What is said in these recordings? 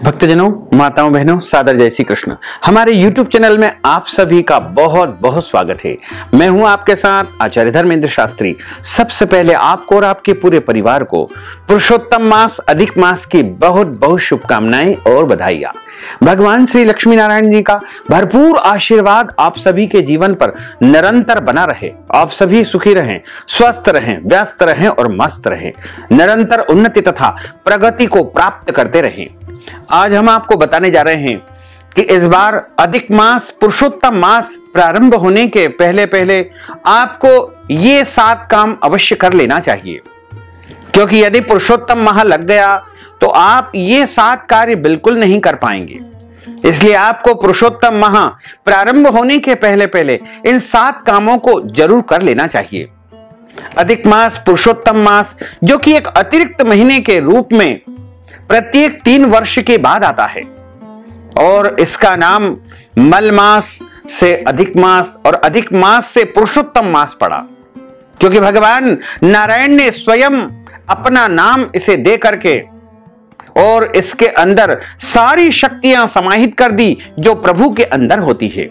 भक्तजनों, माताओं, बहनों, सादर जय श्री कृष्ण। हमारे YouTube चैनल में आप सभी का बहुत बहुत स्वागत है। मैं हूं आपके साथ आचार्य धर्मेंद्र शास्त्री। सबसे पहले आपको और आपके पूरे परिवार को पुरुषोत्तम मास अधिक मास की बहुत बहुत शुभकामनाएं और बधाइयां। भगवान श्री लक्ष्मी नारायण जी का भरपूर आशीर्वाद आप सभी के जीवन पर निरंतर बना रहे। आप सभी सुखी रहें, स्वस्थ रहें, व्यस्त रहें और मस्त रहें। निरंतर उन्नति तथा प्रगति को प्राप्त करते रहें। आज हम आपको बताने जा रहे हैं कि इस बार अधिक मास पुरुषोत्तम मास प्रारंभ होने के पहले पहले आपको ये 7 काम अवश्य कर लेना चाहिए, क्योंकि यदि पुरुषोत्तम माह लग गया तो आप ये 7 कार्य बिल्कुल नहीं कर पाएंगे। इसलिए आपको पुरुषोत्तम माह प्रारंभ होने के पहले पहले इन 7 कामों को जरूर कर लेना चाहिए। अधिक मास पुरुषोत्तम मास जो कि एक अतिरिक्त महीने के रूप में प्रत्येक 3 वर्ष के बाद आता है और इसका नाम मल मास से अधिक मास और अधिक मास से पुरुषोत्तम मास पड़ा, क्योंकि भगवान नारायण ने स्वयं अपना नाम इसे दे करके और इसके अंदर सारी शक्तियां समाहित कर दी जो प्रभु के अंदर होती है।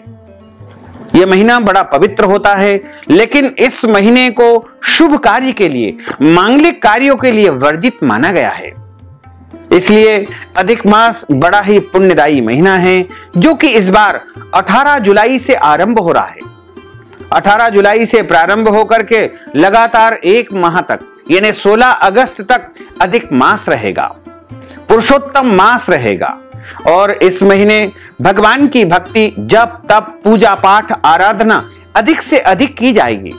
यह महीना बड़ा पवित्र होता है, लेकिन इस महीने को शुभ कार्य के लिए, मांगलिक कार्यों के लिए वर्जित माना गया है। इसलिए अधिक मास बड़ा ही पुण्यदायी महीना है, जो कि इस बार 18 जुलाई से आरंभ हो रहा है। 18 जुलाई से प्रारंभ होकर के लगातार 1 माह तक यानी 16 अगस्त तक अधिक मास रहेगा, पुरुषोत्तम मास रहेगा। और इस महीने भगवान की भक्ति, जप, तप, पूजा पाठ, आराधना अधिक से अधिक की जाएगी।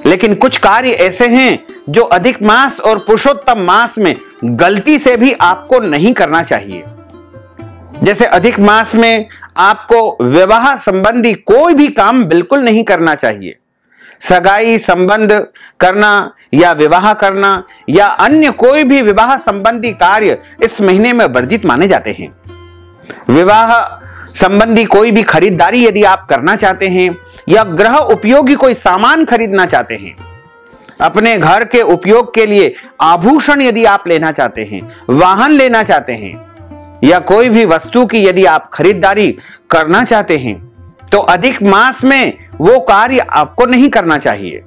लेकिन कुछ कार्य ऐसे हैं जो अधिक मास और पुरुषोत्तम मास में गलती से भी आपको नहीं करना चाहिए। जैसे अधिक मास में आपको विवाह संबंधी कोई भी काम बिल्कुल नहीं करना चाहिए। सगाई संबंध करना या विवाह करना या अन्य कोई भी विवाह संबंधी कार्य इस महीने में वर्जित माने जाते हैं। विवाह संबंधी कोई भी खरीदारी यदि आप करना चाहते हैं या गृह उपयोगी कोई सामान खरीदना चाहते हैं, अपने घर के उपयोग के लिए आभूषण यदि आप लेना चाहते हैं, वाहन लेना चाहते हैं या कोई भी वस्तु की यदि आप खरीदारी करना चाहते हैं, तो अधिक मास में वो कार्य आपको नहीं करना चाहिए।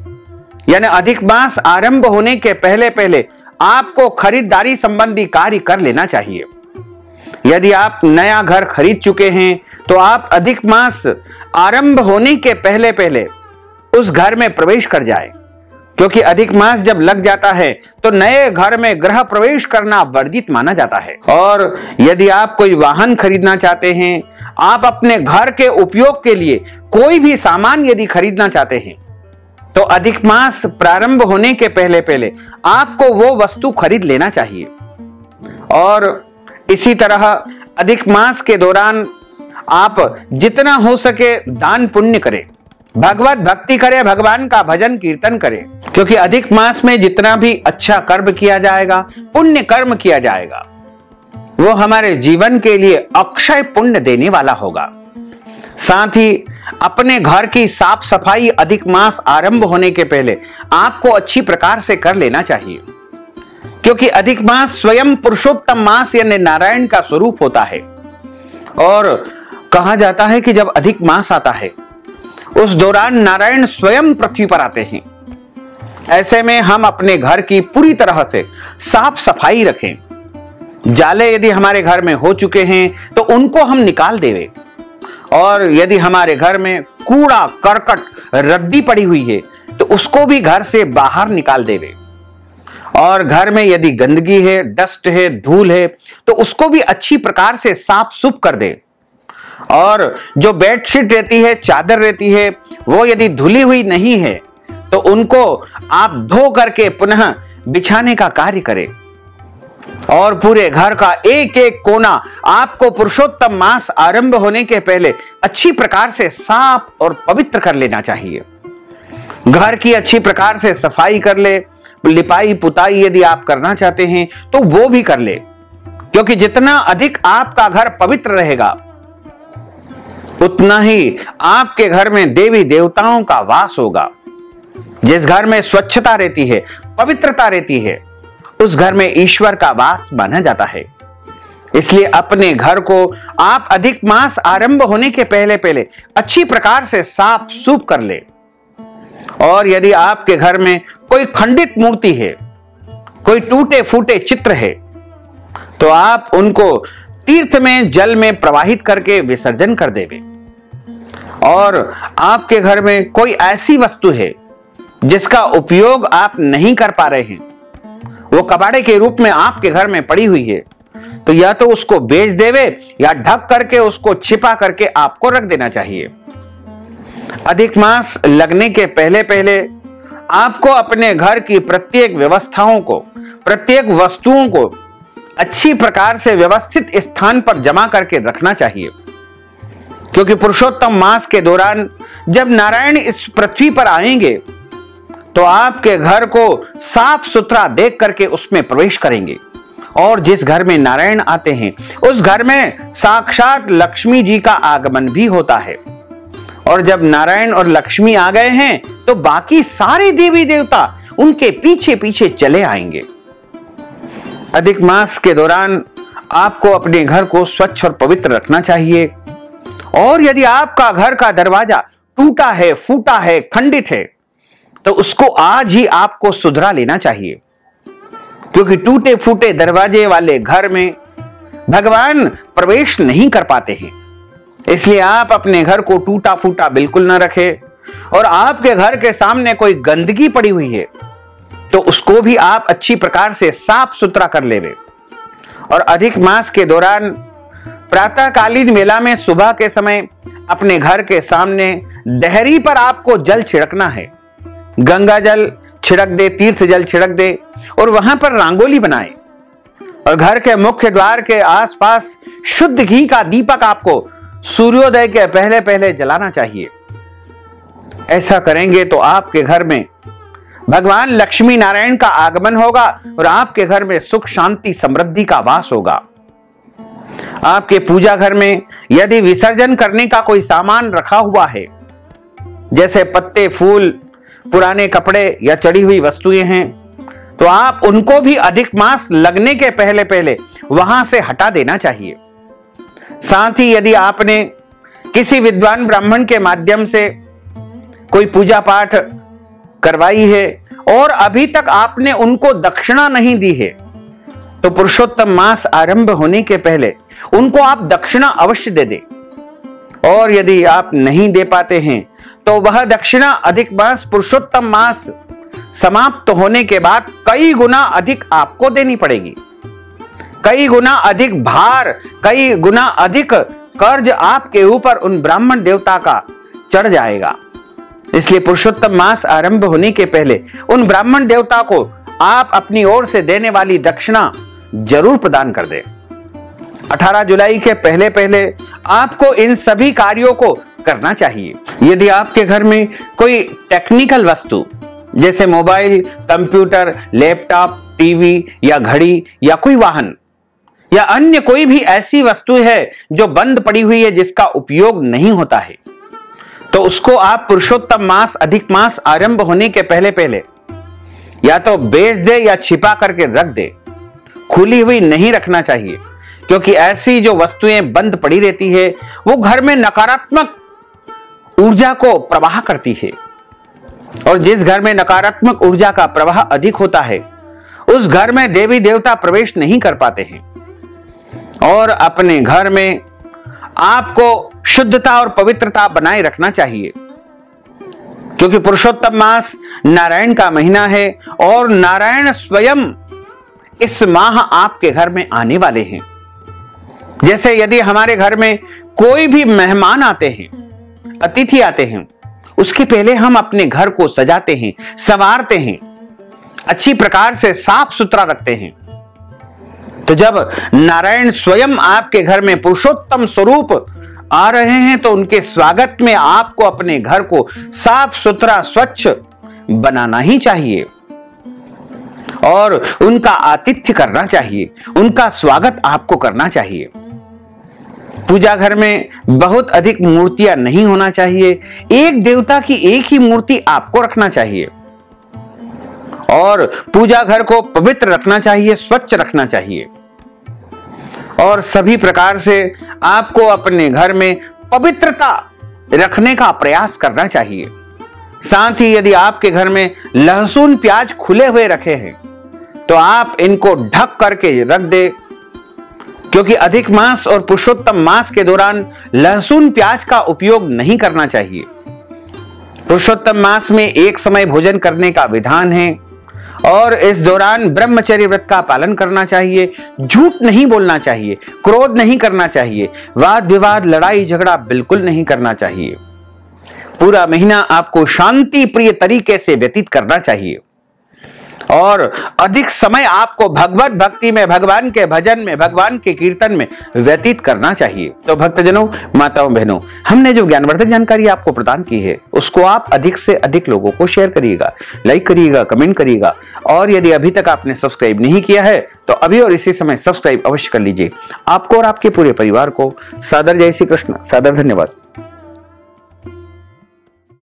यानी अधिक मास आरंभ होने के पहले पहले आपको खरीदारी संबंधी कार्य कर लेना चाहिए। यदि आप नया घर खरीद चुके हैं तो आप अधिक मास आरंभ होने के पहले पहले उस घर में प्रवेश कर जाएं, क्योंकि अधिक मास जब लग जाता है तो नए घर में गृह प्रवेश करना वर्जित माना जाता है। और यदि आप कोई वाहन खरीदना चाहते हैं, आप अपने घर के उपयोग के लिए कोई भी सामान यदि खरीदना चाहते हैं, तो अधिक मास प्रारंभ होने के पहले पहले आपको वो वस्तु खरीद लेना चाहिए। और इसी तरह अधिक मास के दौरान आप जितना हो सके दान पुण्य करें, भगवत भक्ति करें, भगवान का भजन कीर्तन करें, क्योंकि अधिक मास में जितना भी अच्छा कर्म किया जाएगा, पुण्य कर्म किया जाएगा, वो हमारे जीवन के लिए अक्षय पुण्य देने वाला होगा। साथ ही अपने घर की साफ सफाई अधिक मास आरंभ होने के पहले आपको अच्छी प्रकार से कर लेना चाहिए, क्योंकि अधिक मास स्वयं पुरुषोत्तम मास यानी नारायण का स्वरूप होता है। और कहा जाता है कि जब अधिक मास आता है उस दौरान नारायण स्वयं पृथ्वी पर आते हैं। ऐसे में हम अपने घर की पूरी तरह से साफ सफाई रखें। जाले यदि हमारे घर में हो चुके हैं तो उनको हम निकाल देवे, और यदि हमारे घर में कूड़ा करकट रद्दी पड़ी हुई है तो उसको भी घर से बाहर निकाल देवे। और घर में यदि गंदगी है, डस्ट है, धूल है, तो उसको भी अच्छी प्रकार से साफ सुफ कर दे। और जो बेडशीट रहती है, चादर रहती है, वो यदि धुली हुई नहीं है तो उनको आप धो करके पुनः बिछाने का कार्य करें। और पूरे घर का एक एक कोना आपको पुरुषोत्तम मास आरंभ होने के पहले अच्छी प्रकार से साफ और पवित्र कर लेना चाहिए। घर की अच्छी प्रकार से सफाई कर ले, लिपाई पुताई यदि आप करना चाहते हैं तो वो भी कर ले, क्योंकि जितना अधिक आपका घर पवित्र रहेगा उतना ही आपके घर में देवी देवताओं का वास होगा। जिस घर में स्वच्छता रहती है, पवित्रता रहती है, उस घर में ईश्वर का वास माना जाता है। इसलिए अपने घर को आप अधिक मास आरंभ होने के पहले पहले अच्छी प्रकार से साफ सूफ कर ले। और यदि आपके घर में कोई खंडित मूर्ति है, कोई टूटे फूटे चित्र है, तो आप उनको तीर्थ में जल में प्रवाहित करके विसर्जन कर देवे। और आपके घर में कोई ऐसी वस्तु है जिसका उपयोग आप नहीं कर पा रहे हैं, वो कबाड़े के रूप में आपके घर में पड़ी हुई है, तो या तो उसको बेच देवे या ढक करके उसको छिपा करके आपको रख देना चाहिए। अधिक मास लगने के पहले पहले आपको अपने घर की प्रत्येक व्यवस्थाओं को, प्रत्येक वस्तुओं को अच्छी प्रकार से व्यवस्थित स्थान पर जमा करके रखना चाहिए, क्योंकि पुरुषोत्तम मास के दौरान जब नारायण इस पृथ्वी पर आएंगे तो आपके घर को साफ सुथरा देख करके उसमें प्रवेश करेंगे। और जिस घर में नारायण आते हैं उस घर में साक्षात लक्ष्मी जी का आगमन भी होता है। और जब नारायण और लक्ष्मी आ गए हैं तो बाकी सारे देवी देवता उनके पीछे पीछे चले आएंगे। अधिक मास के दौरान आपको अपने घर को स्वच्छ और पवित्र रखना चाहिए। और यदि आपका घर का दरवाजा टूटा है, फूटा है, खंडित है, तो उसको आज ही आपको सुधरा लेना चाहिए, क्योंकि टूटे फूटे दरवाजे वाले घर में भगवान प्रवेश नहीं कर पाते हैं। इसलिए आप अपने घर को टूटा फूटा बिल्कुल ना रखें। और आपके घर के सामने कोई गंदगी पड़ी हुई है तो उसको भी आप अच्छी प्रकार से साफ सुथरा कर लेवे। और अधिक मास के दौरान प्रातःकालीन वेला में सुबह के समय अपने घर के सामने डहरी पर आपको जल छिड़कना है। गंगा जल छिड़क दे, तीर्थ जल छिड़क दे और वहां पर रंगोली बनाए। और घर के मुख्य द्वार के आसपास शुद्ध घी का दीपक आपको सूर्योदय के पहले पहले जलाना चाहिए। ऐसा करेंगे तो आपके घर में भगवान लक्ष्मी नारायण का आगमन होगा और आपके घर में सुख शांति समृद्धि का वास होगा। आपके पूजा घर में यदि विसर्जन करने का कोई सामान रखा हुआ है, जैसे पत्ते, फूल, पुराने कपड़े या चढ़ी हुई वस्तुएं हैं, तो आप उनको भी अधिक मास लगने के पहले पहले वहां से हटा देना चाहिए। साथ ही यदि आपने किसी विद्वान ब्राह्मण के माध्यम से कोई पूजा पाठ करवाई है और अभी तक आपने उनको दक्षिणा नहीं दी है, तो पुरुषोत्तम मास आरंभ होने के पहले उनको आप दक्षिणा अवश्य दे दें। और यदि आप नहीं दे पाते हैं तो वह दक्षिणा अधिक मास, पुरुषोत्तम मास समाप्त होने के बाद कई गुना अधिक आपको देनी पड़ेगी। कई गुना अधिक भार, कई गुना अधिक कर्ज आपके ऊपर उन ब्राह्मण देवता का चढ़ जाएगा। इसलिए पुरुषोत्तम मास आरंभ होने के पहले उन ब्राह्मण देवता को आप अपनी ओर से देने वाली दक्षिणा जरूर प्रदान कर दें। 18 जुलाई के पहले पहले आपको इन सभी कार्यों को करना चाहिए। यदि आपके घर में कोई टेक्निकल वस्तु जैसे मोबाइल, कंप्यूटर, लैपटॉप, टीवी या घड़ी या कोई वाहन या अन्य कोई भी ऐसी वस्तु है जो बंद पड़ी हुई है, जिसका उपयोग नहीं होता है, तो उसको आप पुरुषोत्तम मास, अधिक मास आरंभ होने के पहले पहले या तो बेच दे या छिपा करके रख दे। खुली हुई नहीं रखना चाहिए, क्योंकि ऐसी जो वस्तुएं बंद पड़ी रहती है वो घर में नकारात्मक ऊर्जा को प्रवाह करती है। और जिस घर में नकारात्मक ऊर्जा का प्रवाह अधिक होता है उस घर में देवी देवता प्रवेश नहीं कर पाते हैं। और अपने घर में आपको शुद्धता और पवित्रता बनाए रखना चाहिए, क्योंकि पुरुषोत्तम मास नारायण का महीना है और नारायण स्वयं इस माह आपके घर में आने वाले हैं। जैसे यदि हमारे घर में कोई भी मेहमान आते हैं, अतिथि आते हैं, उसके पहले हम अपने घर को सजाते हैं, संवारते हैं, अच्छी प्रकार से साफ सुथरा रखते हैं। तो जब नारायण स्वयं आपके घर में पुरुषोत्तम स्वरूप आ रहे हैं तो उनके स्वागत में आपको अपने घर को साफ सुथरा, स्वच्छ बनाना ही चाहिए और उनका आतिथ्य करना चाहिए, उनका स्वागत आपको करना चाहिए। पूजा घर में बहुत अधिक मूर्तियां नहीं होना चाहिए। एक देवता की एक ही मूर्ति आपको रखना चाहिए और पूजा घर को पवित्र रखना चाहिए, स्वच्छ रखना चाहिए। और सभी प्रकार से आपको अपने घर में पवित्रता रखने का प्रयास करना चाहिए। साथ ही यदि आपके घर में लहसुन प्याज खुले हुए रखे हैं तो आप इनको ढक करके रख दे, क्योंकि अधिक मास और पुरुषोत्तम मास के दौरान लहसुन प्याज का उपयोग नहीं करना चाहिए। पुरुषोत्तम मास में एक समय भोजन करने का विधान है और इस दौरान ब्रह्मचर्य व्रत का पालन करना चाहिए, झूठ नहीं बोलना चाहिए, क्रोध नहीं करना चाहिए, वाद विवाद लड़ाई झगड़ा बिल्कुल नहीं करना चाहिए। पूरा महीना आपको शांति प्रिय तरीके से व्यतीत करना चाहिए और अधिक समय आपको भगवत भक्ति में, भगवान के भजन में, भगवान के कीर्तन में व्यतीत करना चाहिए। तो भक्तजनों, माताओं, बहनों, हमने जो ज्ञानवर्धक जानकारी आपको प्रदान की है उसको आप अधिक से अधिक लोगों को शेयर करिएगा, लाइक करिएगा, कमेंट करिएगा और यदि अभी तक आपने सब्सक्राइब नहीं किया है तो अभी और इसी समय सब्सक्राइब अवश्य कर लीजिए। आपको और आपके पूरे परिवार को सादर जय श्री कृष्ण, सादर धन्यवाद।